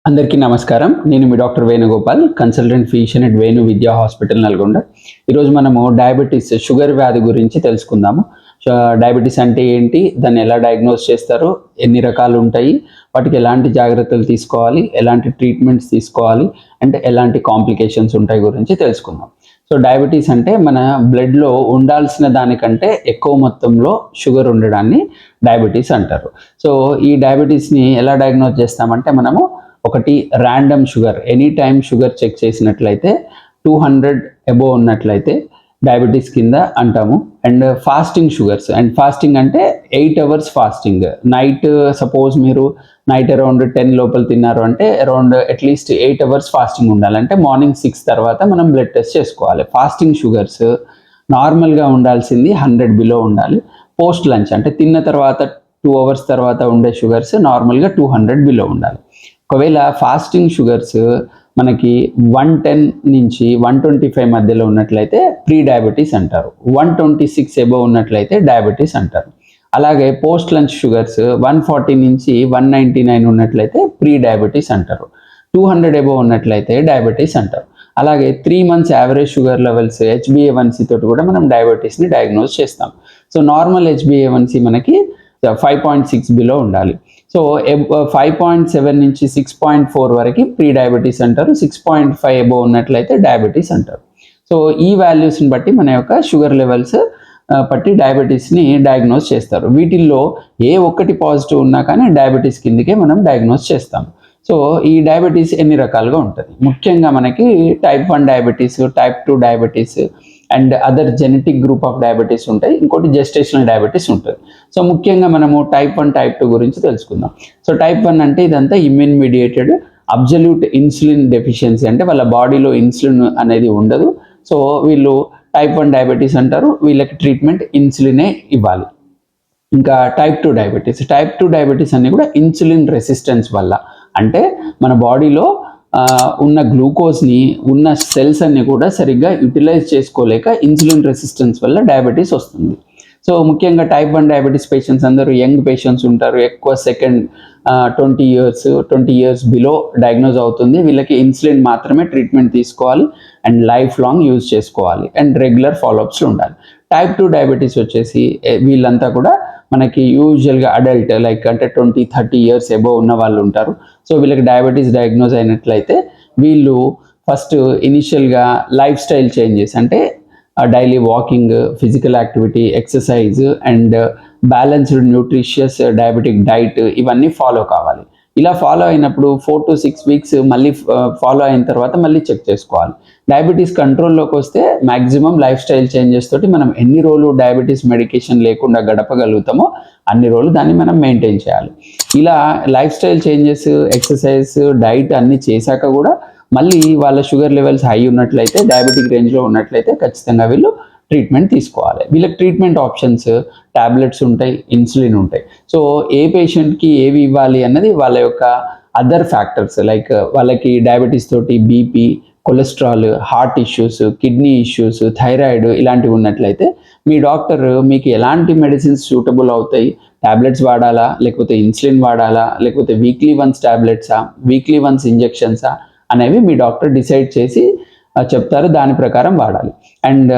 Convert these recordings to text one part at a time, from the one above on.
అందరికీ నమస్కారం. నేను మీ doctor Venugopal, consultant physician at Venu Vidya hospital Nalgonda. ఈరోజు మనము డయాబెటీస్, షుగర్ వ్యాధి గురించి తెలుసుకుందాము. డయాబెటీస్ అంటే ఏంటి, దాన్ని ఎలా డయాగ్నోస్ చేస్తారు, ఎన్ని రకాలు ఉంటాయి, వాటికి ఎలాంటి జాగ్రత్తలు తీసుకోవాలి, ఎలాంటి ట్రీట్మెంట్స్ తీసుకోవాలి, అంటే ఎలాంటి కాంప్లికేషన్స్ ఉంటాయి గురించి తెలుసుకుందాం. సో డయాబెటీస్ అంటే మన బ్లడ్లో ఉండాల్సిన దానికంటే ఎక్కువ మొత్తంలో షుగర్ ఉండడాన్ని డయాబెటీస్ అంటారు. సో ఈ డయాబెటీస్ని ఎలా డయాగ్నోస్ చేస్తామంటే మనము ఒకటి random sugar, any time sugar check చేసినట్లయితే 200 అబోవ్ ఉన్నట్లయితే డయాబెటీస్ కింద అంటాము. And fasting sugars, and fasting అంటే 8 అవర్స్ ఫాస్టింగ్. నైట్ సపోజ్ మీరు నైట్ అరౌండ్ 10 లోపల తిన్నారు అంటే అరౌండ్ అట్లీస్ట్ 8 అవర్స్ ఫాస్టింగ్ ఉండాలి. అంటే మార్నింగ్ 6 తర్వాత మనం బ్లడ్ టెస్ట్ చేసుకోవాలి. ఫాస్టింగ్ షుగర్స్ నార్మల్గా ఉండాల్సింది 100 బిలో ఉండాలి. పోస్ట్ లంచ్ అంటే తిన్న తర్వాత 2 అవర్స్ తర్వాత ఉండే షుగర్స్ నార్మల్గా 200 బిలో ఉండాలి. ఒకవేళ ఫాస్టింగ్ షుగర్స్ మనకి 110 నుంచి 125 మధ్యలో ఉన్నట్లయితే ప్రీ డయాబెటీస్ అంటారు. 126 అబోవ్ ఉన్నట్లయితే డయాబెటీస్ అంటారు. అలాగే పోస్ట్ లంచ్ షుగర్స్ 140 నుంచి 199 ఉన్నట్లయితే ప్రీ డయాబెటీస్ అంటారు. 200 అబోవ్ ఉన్నట్లయితే డయాబెటీస్ అంటారు. అలాగే 3 months average sugar levels HbA1c తోటి కూడా మనం డయాబెటీస్ని డయాగ్నోస్ చేస్తాం. సో నార్మల్ HbA1c మనకి 5.6 బిలో ఉండాలి. సో 5.7 నుంచి 6.4 వరకు ప్రీ డయాబెటీస్ అంటారు. 6.5 అబోవ్ ఉన్నట్లయితే డయాబెటీస్ అంటారు. సో ఈ వాల్యూస్ని బట్టి మన యొక్క షుగర్ లెవెల్స్ బట్టి డయాబెటీస్ని డయాగ్నోస్ చేస్తారు. వీటిల్లో ఏ ఒక్కటి పాజిటివ్ ఉన్నా కానీ డయాబెటీస్ కిందకే మనం డయాగ్నోస్ చేస్తాం. సో ఈ డయాబెటీస్ ఎన్ని రకాలుగా ఉంటుంది, ముఖ్యంగా మనకి type 1 diabetes, type 2 diabetes and other genetic group of diabetes ఉంటాయి. ఇంకోటి జెస్టేషనల్ డయాబెటీస్ ఉంటుంది. సో ముఖ్యంగా మనము టైప్ 1 టైప్ 2 గురించి తెలుసుకుందాం. సో టైప్ 1 అంటే ఇదంతా immune mediated absolute insulin deficiency, అంటే వాళ్ళ బాడీలో ఇన్సులిన్ అనేది ఉండదు. సో వీళ్ళు టైప్ 1 డయాబెటీస్ అంటారు. వీళ్ళకి ట్రీట్మెంట్ ఇన్సులినే ఇవ్వాలి. ఇంకా టైప్ 2 డయాబెటీస్, టైప్ 2 డయాబెటీస్ అన్ని కూడా ఇన్సులిన్ రెసిస్టెన్స్ వల్ల, అంటే మన బాడీలో ఉన్న గ్లూకోజ్ని, ఉన్న సెల్స్ అన్ని కూడా సరిగ్గా యూటిలైజ్ చేసుకోలేక ఇన్సులిన్ రెసిస్టెన్స్ వల్ల డయాబెటీస్ వస్తుంది. సో ముఖ్యంగా టైప్ 1 డయాబెటీస్ పేషెంట్స్ అందరూ యంగ్ పేషెంట్స్ ఉంటారు. ఎక్కువ 20 ఇయర్స్ బిలో డయాగ్నోజ్ అవుతుంది. వీళ్ళకి ఇన్సులిన్ మాత్రమే ట్రీట్మెంట్ తీసుకోవాలి అండ్ లైఫ్ లాంగ్ యూజ్ చేసుకోవాలి అండ్ రెగ్యులర్ ఫాలోఅప్స్లో ఉండాలి. టైప్ 2 డయాబెటీస్ వచ్చేసి వీళ్ళంతా కూడా మనకి యూజువల్గా అడల్ట్, లైక్ అంటే 20-30 ఇయర్స్ అబోవ్ ఉన్న వాళ్ళు ఉంటారు. సో వీళ్ళకి డయాబెటీస్ డయాగ్నోజ్ అయినట్లయితే వీళ్ళు ఫస్ట్ ఇనిషియల్గా లైఫ్ స్టైల్ చేంజెస్, అంటే daily walking, physical activity, exercise and balanced nutritious diabetic diet ఇవన్నీ ఫాలో కావాలి. ఇలా ఫాలో అయినప్పుడు 4 to 6 weeks మళ్ళీ ఫాలో అయిన తర్వాత మళ్ళీ చెక్ చేసుకోవాలి. డయాబెటీస్ కంట్రోల్లోకి వస్తే మ్యాక్సిమం లైఫ్ స్టైల్ చేంజెస్ తోటి మనం ఎన్ని రోజులు డయాబెటీస్ మెడికేషన్ లేకుండా గడపగలుగుతామో అన్ని రోజులు దాన్ని మనం మెయింటైన్ చేయాలి. ఇలా life style changes, exercise, diet అన్నీ చేశాక కూడా మళ్ళీ వాళ్ళ షుగర్ లెవెల్స్ హై ఉన్నట్లయితే, డయాబెటిక్ రేంజ్లో ఉన్నట్లయితే ఖచ్చితంగా వీళ్ళు ట్రీట్మెంట్ తీసుకోవాలి. వీళ్ళకి ట్రీట్మెంట్ ఆప్షన్స్ టాబ్లెట్స్ ఉంటాయి, ఇన్సులిన్ ఉంటాయి. సో ఏ పేషెంట్కి ఏవి ఇవ్వాలి అన్నది వాళ్ళ యొక్క అదర్ ఫ్యాక్టర్స్, లైక్ వాళ్ళకి డయాబెటీస్ తోటి BP, cholesterol, heart issues, kidney issues, thyroid ఇలాంటివి ఉన్నట్లయితే మీ డాక్టర్ మీకు ఎలాంటి మెడిసిన్స్ సూటబుల్ అవుతాయి, టాబ్లెట్స్ వాడాలా, లేకపోతే ఇన్సులిన్ వాడాలా, లేకపోతే వీక్లీ వన్స్ టాబ్లెట్సా, వీక్లీ వన్స్ ఇంజెక్షన్సా అనేవి మీ డాక్టర్ డిసైడ్ చేసి చెప్తారు. దాని ప్రకారం వాడాలి. అండ్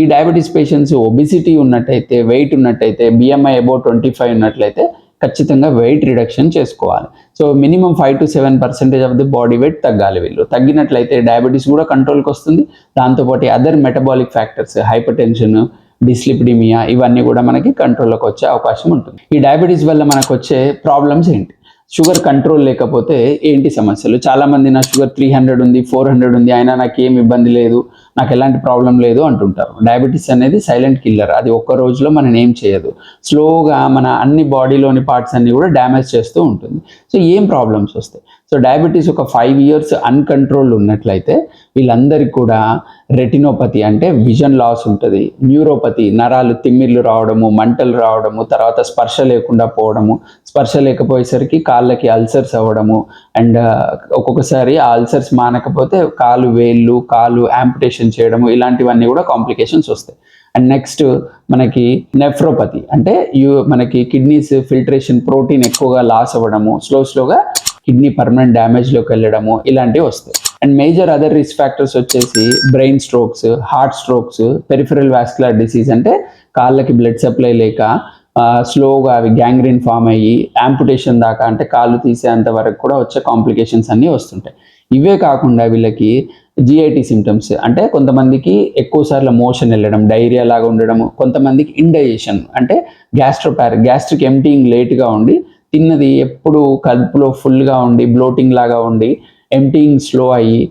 ఈ డయాబెటీస్ పేషెంట్స్ ఒబిసిటీ ఉన్నట్టయితే, వెయిట్ ఉన్నట్టయితే, BMI అబౌవ్ 25 ఉన్నట్లయితే ఖచ్చితంగా వెయిట్ రిడక్షన్ చేసుకోవాలి. So minimum 5 to 7% of the body weight తగ్గాలి. వీళ్ళు తగ్గినట్లయితే డయాబెటీస్ కూడా కంట్రోల్కి వస్తుంది. దాంతోపాటు other metabolic factors, hyper tension, dyslipidaemia ఇవన్నీ కూడా మనకి కంట్రోల్లోకి వచ్చే అవకాశం ఉంటుంది. ఈ డయాబెటీస్ వల్ల మనకు వచ్చే ప్రాబ్లమ్స్ ఏంటి, షుగర్ కంట్రోల్ లేకపోతే ఏంటి సమస్యలు? చాలామంది నా షుగర్ 300 ఉంది, 400 ఉంది, అయినా నాకు ఏం ఇబ్బంది లేదు, నాకు ఎలాంటి ప్రాబ్లం లేదు అంటుంటారు. డయాబెటీస్ అనేది సైలెంట్ కిల్లర్. అది ఒక్క రోజులో మనం ఏం చేయదు. స్లోగా మన అన్ని బాడీలోని పార్ట్స్ అన్ని కూడా డ్యామేజ్ చేస్తూ ఉంటుంది. సో ఏం ప్రాబ్లమ్స్ వస్తాయి? సో డయాబెటీస్ ఒక 5 years అన్కంట్రోల్డ్ ఉన్నట్లయితే వీళ్ళందరికీ కూడా రెటినోపతి అంటే విజన్ లాస్ ఉంటుంది, న్యూరోపతి నరాలు తిమ్మిర్లు రావడము, మంటలు రావడము, తర్వాత స్పర్శ లేకుండా పోవడము, స్పర్శ లేకపోయేసరికి కాళ్ళకి అల్సర్స్ అవ్వడము, అండ్ ఒక్కొక్కసారి ఆ అల్సర్స్ మానకపోతే వేళ్ళు కాలు యాంపుటేషన్ చేయడము, ఇలాంటివన్నీ కూడా కాంప్లికేషన్స్ వస్తాయి. అండ్ నెక్స్ట్ మనకి నెఫ్రోపతి అంటే మనకి కిడ్నీస్ ఫిల్టరేషన్, ప్రోటీన్ ఎక్కువగా లాస్ అవ్వడము, స్లోగా కిడ్నీ పర్మనెంట్ డ్యామేజ్లోకి వెళ్ళడము ఇలాంటివి వస్తాయి. And major other risk factors వచ్చేసి brain strokes, heart strokes, peripheral vascular disease అంటే కాళ్ళకి బ్లడ్ సప్లై లేక స్లోగా అవి గ్యాంగ్రీన్ ఫామ్ అయ్యి యాంపుటేషన్ దాకా అంటే కాళ్ళు తీసేంత వరకు కూడా వచ్చే కాంప్లికేషన్స్ అన్నీ వస్తుంటాయి. ఇవే కాకుండా వీళ్ళకి జిఐటి సిమ్టమ్స్ అంటే కొంతమందికి ఎక్కువసార్లు మోషన్ వెళ్ళడం, డైరియా లాగా ఉండడము, కొంతమందికి ఇండైజెషన్ అంటే గ్యాస్ట్రిక్ ఎంప్టీయింగ్ లేట్గా ఉండి తిన్నది ఎప్పుడు కడుపులో ఫుల్గా ఉండి బ్లోటింగ్ లాగా ఉండి ఎంప్టీయింగ్ స్లో అయ్యి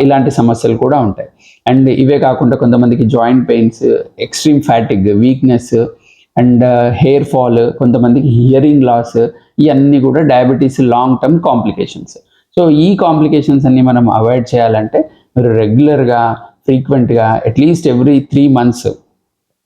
ఇలాంటి సమస్యలు కూడా ఉంటాయి. అండ్ ఇవే కాకుండా కొంతమందికి joint pains, extreme fatigue, weakness and hair fall, కొంతమందికి హియరింగ్ లాస్, ఇవన్నీ కూడా diabetes long term complications. So ఈ కాంప్లికేషన్స్ అన్ని మనం అవాయిడ్ చేయాలంటే మీరు రెగ్యులర్గా ఫ్రీక్వెంట్గా అట్లీస్ట్ ఎవ్రీ 3 months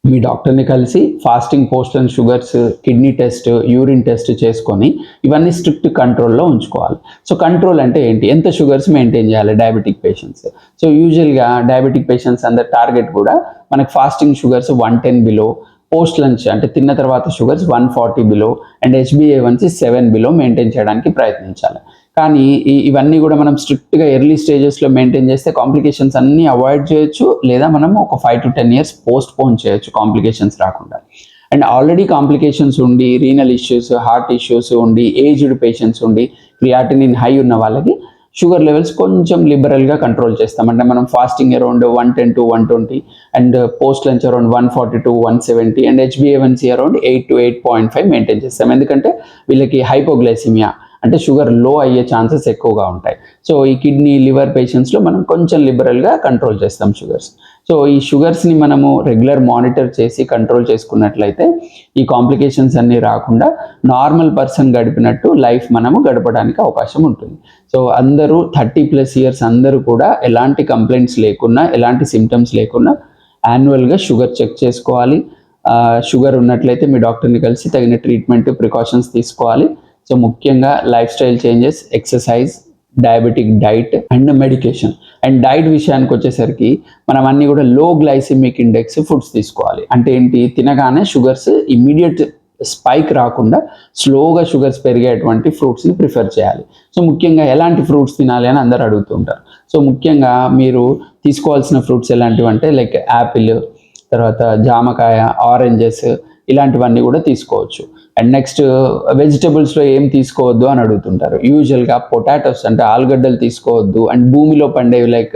మీ డాక్టర్ని కలిసి fasting, post and sugars, kidney test, urine test చేసుకొని ఇవన్నీ స్ట్రిక్ట్ కంట్రోల్లో ఉంచుకోవాలి. సో కంట్రోల్ అంటే ఏంటి? ఎంత షుగర్స్ మెయింటైన్ చేయాలి డయాబెటిక్ పేషెంట్స్. సో యూజువల్గా డయాబెటిక్ పేషెంట్స్ అందరి టార్గెట్ కూడా మనకి fasting sugars 110 below, post lunch అంటే తిన్న తర్వాత sugars 140 below and HbA1c 7 below maintain చేయడానికి ప్రయత్నించాలి. కానీ ఇవన్నీ కూడా మనం స్ట్రిక్ట్గా ఎర్లీ స్టేజెస్లో మెయింటైన్ చేస్తే కాంప్లికేషన్స్ అన్నీ అవాయిడ్ చేయొచ్చు, లేదా మనం ఒక 5 to 10 years పోస్ట్ పోన్ చేయొచ్చు కాంప్లికేషన్స్ రాకుండా. అండ్ ఆల్రెడీ కాంప్లికేషన్స్ ఉండి రీనల్ ఇష్యూస్, హార్ట్ ఇష్యూస్ ఉండి, ఏజ్డ్ పేషెంట్స్ ఉండి, క్రియాటినిన్ హై ఉన్న వాళ్ళకి షుగర్ లెవెల్స్ కొంచెం లిబరల్గా కంట్రోల్ చేస్తాం. అంటే మనం fasting around 110 to 120 and post lunch around 140 to 170 and HbA1c around 8 to 8.5 maintain చేస్తాం. ఎందుకంటే వీళ్ళకి హైపోగ్లైసిమియా అంటే షుగర్ లో అయ్యే ఛాన్సెస్ ఎక్కువగా ఉంటాయి. సో ఈ కిడ్నీ, లివర్ పేషెంట్స్లో మనం కొంచెం లిబరల్గా కంట్రోల్ చేస్తాం షుగర్స్. సో ఈ షుగర్స్ని మనము రెగ్యులర్ మానిటర్ చేసి కంట్రోల్ చేసుకున్నట్లయితే ఈ కాంప్లికేషన్స్ అన్నీ రాకుండా నార్మల్ పర్సన్ గడిపినట్టు లైఫ్ మనము గడపడానికి అవకాశం ఉంటుంది. సో అందరూ 30+ years అందరూ కూడా ఎలాంటి కంప్లైంట్స్ లేకున్నా, ఎలాంటి సిమ్టమ్స్ లేకున్నా యాన్యువల్గా షుగర్ చెక్ చేసుకోవాలి. షుగర్ ఉన్నట్లయితే మీ డాక్టర్ని కలిసి తగిన ట్రీట్మెంట్, ప్రికాషన్స్ తీసుకోవాలి. సో ముఖ్యంగా life style changes, exercise, diabetic diet and medication. And diet విషయానికి వచ్చేసరికి మనం అన్నీ కూడా లో గ్లైసిమిక్ ఇండెక్స్ ఫుడ్స్ తీసుకోవాలి. అంటే ఏంటి? తినగానే షుగర్స్ ఇమ్మీడియట్ స్పైక్ రాకుండా స్లోగా షుగర్స్ పెరిగేటువంటి ఫ్రూట్స్ని ప్రిఫర్ చేయాలి. సో ముఖ్యంగా ఎలాంటి ఫ్రూట్స్ తినాలి అని అందరూ అడుగుతుంటారు. సో ముఖ్యంగా మీరు తీసుకోవాల్సిన ఫ్రూట్స్ ఎలాంటివి అంటే లైక్ యాపిల్, తర్వాత జామకాయ, ఆరెంజెస్ ఇలాంటివన్నీ కూడా తీసుకోవచ్చు. అండ్ నెక్స్ట్ వెజిటబుల్స్లో ఏం తీసుకోవద్దు అని అడుగుతుంటారు. యూజువల్గా పొటాటోస్ అంటే ఆలుగడ్డలు తీసుకోవద్దు, అండ్ భూమిలో పండేవి లైక్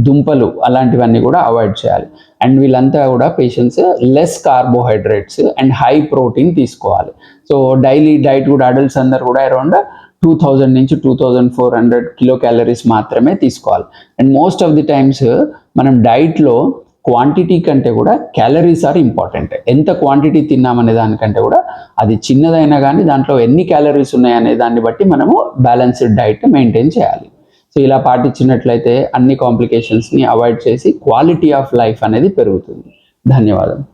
దుంపలు అలాంటివన్నీ కూడా అవాయిడ్ చేయాలి. అండ్ వీళ్ళంతా కూడా patients less carbohydrates and high protein తీసుకోవాలి. సో డైలీ డైట్ కూడా అడల్ట్స్ అందరు కూడా అరౌండ్ 2000 నుంచి 2400 కిలోక్యాలరీస్ మాత్రమే తీసుకోవాలి. And most of the times మనం డైట్లో క్వాంటిటీ కంటే కూడా క్యాలరీస్ ఆర్ ఇంపార్టెంట్. ఎంత క్వాంటిటీ తిన్నామనే దానికంటే కూడా అది చిన్నదైనా కానీ దాంట్లో ఎన్ని క్యాలరీస్ ఉన్నాయనే దాన్ని బట్టి మనము బ్యాలెన్స్డ్ డైట్ మెయింటైన్ చేయాలి. సో ఇలా పాటించినట్లయితే అన్ని కాంప్లికేషన్స్ని అవాయిడ్ చేసి క్వాలిటీ ఆఫ్ లైఫ్ అనేది పెరుగుతుంది. ధన్యవాదాలు.